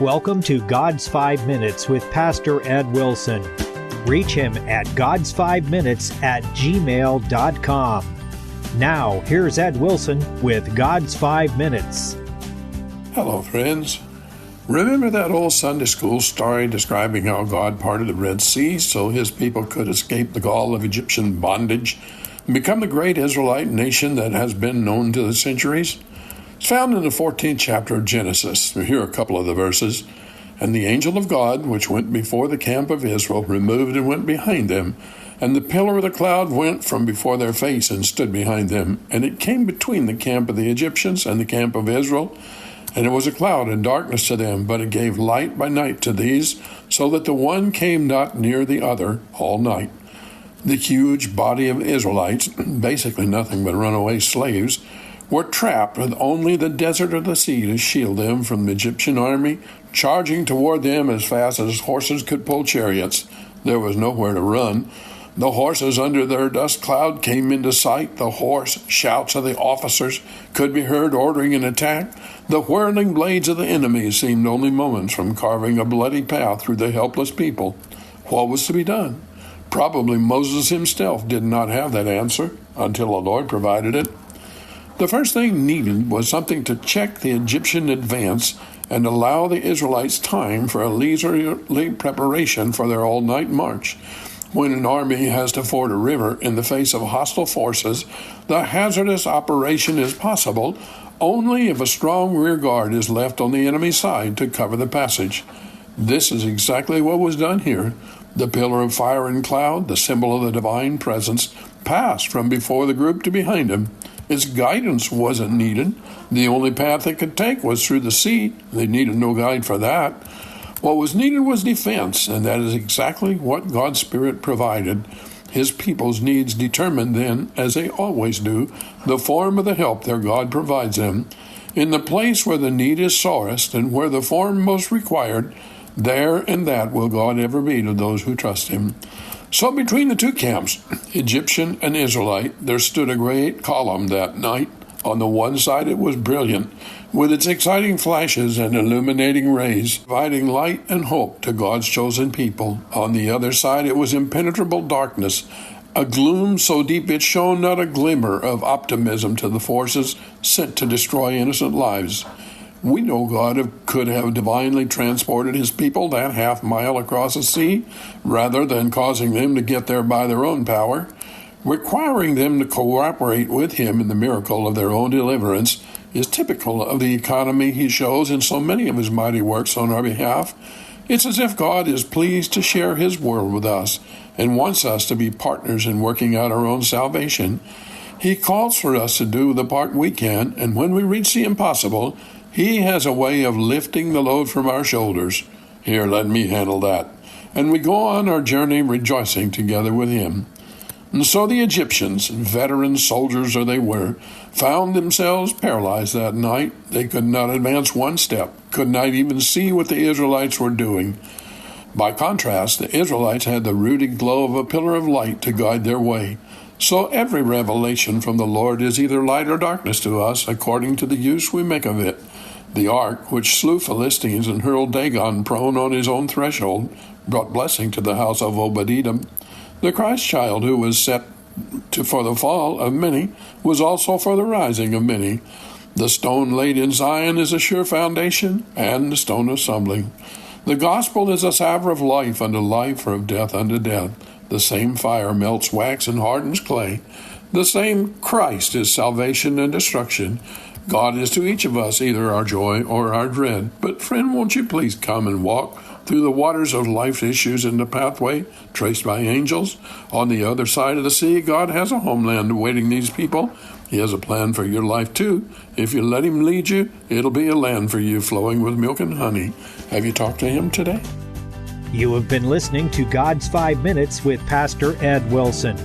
welcome to God's 5 Minutes with Pastor Ed Wilson. Reach him at gods5minutes@gmail.com. Now, here's Ed Wilson with God's 5 Minutes. Hello, friends. Remember that old Sunday school story describing how God parted the Red Sea so his people could escape the gall of Egyptian bondage and become the great Israelite nation that has been known to the centuries? It's found in the 14th chapter of Genesis. Here are a couple of the verses. And the angel of God, which went before the camp of Israel, removed and went behind them. And the pillar of the cloud went from before their face and stood behind them. And it came between the camp of the Egyptians and the camp of Israel. And it was a cloud and darkness to them, but it gave light by night to these, so that the one came not near the other all night. The huge body of Israelites, basically nothing but runaway slaves, were trapped with only the desert of the sea to shield them from the Egyptian army, charging toward them as fast as horses could pull chariots. There was nowhere to run. The horses under their dust cloud came into sight. The hoarse shouts of the officers could be heard ordering an attack. The whirling blades of the enemy seemed only moments from carving a bloody path through the helpless people. What was to be done? Probably Moses himself did not have that answer until the Lord provided it. The first thing needed was something to check the Egyptian advance and allow the Israelites time for a leisurely preparation for their all-night march. When an army has to ford a river in the face of hostile forces, the hazardous operation is possible only if a strong rear guard is left on the enemy's side to cover the passage. This is exactly what was done here. The pillar of fire and cloud, the symbol of the divine presence, passed from before the group to behind him. Its guidance wasn't needed. The only path it could take was through the sea. They needed no guide for that. What was needed was defense, and that is exactly what God's Spirit provided. His people's needs determine then, as they always do, the form of the help their God provides them. In the place where the need is sorest and where the form most required, there and that will God ever be to those who trust him. So between the two camps, Egyptian and Israelite, there stood a great column that night. On the one side it was brilliant, with its exciting flashes and illuminating rays, providing light and hope to God's chosen people. On the other side it was impenetrable darkness, a gloom so deep it shone not a glimmer of optimism to the forces sent to destroy innocent lives. We know God could have divinely transported his people that half-mile across the sea, rather than causing them to get there by their own power. Requiring them to cooperate with him in the miracle of their own deliverance is typical of the economy he shows in so many of his mighty works on our behalf. It's as if God is pleased to share his world with us and wants us to be partners in working out our own salvation. He calls for us to do the part we can, and when we reach the impossible, he has a way of lifting the load from our shoulders. Here, let me handle that. And we go on our journey rejoicing together with him. And so the Egyptians, veteran soldiers as they were, found themselves paralyzed that night. They could not advance one step, could not even see what the Israelites were doing. By contrast, the Israelites had the ruddy glow of a pillar of light to guide their way. So every revelation from the Lord is either light or darkness to us, according to the use we make of it. The ark, which slew Philistines and hurled Dagon prone on his own threshold, brought blessing to the house of Obed-Edom. The Christ child, who was set for the fall of many, was also for the rising of many. The stone laid in Zion is a sure foundation, and the stone of stumbling. The gospel is a savor of life unto life, or of death unto death. The same fire melts wax and hardens clay. The same Christ is salvation and destruction. God is to each of us either our joy or our dread. But friend, won't you please come and walk through the waters of life's issues in the pathway traced by angels? On the other side of the sea, God has a homeland awaiting these people. He has a plan for your life too. If you let him lead you, it'll be a land for you flowing with milk and honey. Have you talked to him today? You have been listening to God's 5 Minutes with Pastor Ed Wilson.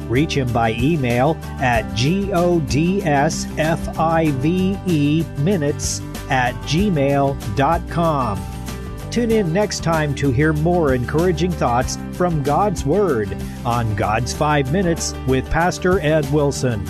Reach him by email at godsfiveminutes@gmail.com. Tune in next time to hear more encouraging thoughts from God's Word on God's 5 Minutes with Pastor Ed Wilson.